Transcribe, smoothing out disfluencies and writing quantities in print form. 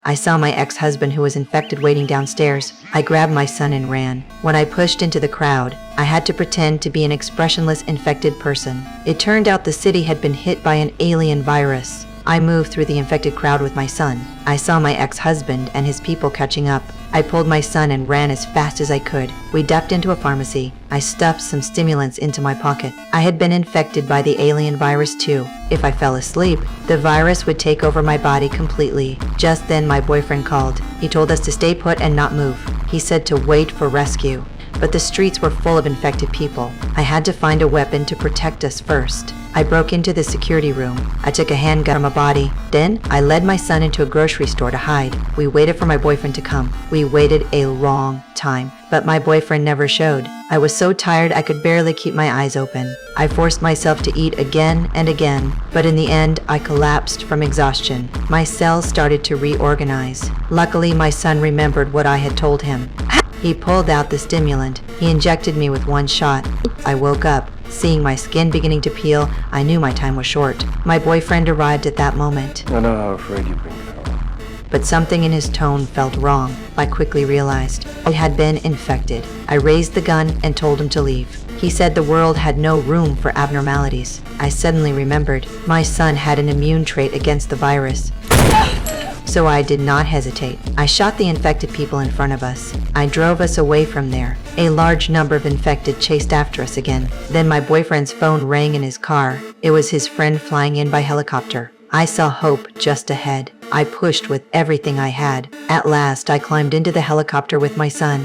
I saw my ex-husband who was infected waiting downstairs. I grabbed my son and ran. When I pushed into the crowd, I had to pretend to be an expressionless infected person. It turned out the city had been hit by an alien virus. I moved through the infected crowd with my son. I saw my ex-husband and his people catching up. I pulled my son and ran as fast as I could. We ducked into a pharmacy. I stuffed some stimulants into my pocket. I had been infected by the alien virus too. If I fell asleep, the virus would take over my body completely. Just then my boyfriend called. He told us to stay put and not move. He said to wait for rescue. But the streets were full of infected people. I had to find a weapon to protect us first. I broke into the security room. I took a handgun from a body. Then, I led my son into a grocery store to hide. We waited for my boyfriend to come. We waited a long time, but my boyfriend never showed. I was so tired I could barely keep my eyes open. I forced myself to eat again and again, but in the end, I collapsed from exhaustion. My cells started to reorganize. Luckily, my son remembered what I had told him. He pulled out the stimulant. He injected me with one shot. I woke up. Seeing my skin beginning to peel, I knew my time was short. My boyfriend arrived at that moment. I know how afraid you've been, Carol. But something in his tone felt wrong. I quickly realized I had been infected. I raised the gun and told him to leave. He said the world had no room for abnormalities. I suddenly remembered my son had an immune trait against the virus. So I did not hesitate. I shot the infected people in front of us. I drove us away from there. A large number of infected chased after us again. Then my boyfriend's phone rang in his car. It was his friend flying in by helicopter. I saw hope just ahead. I pushed with everything I had. At last, I climbed into the helicopter with my son.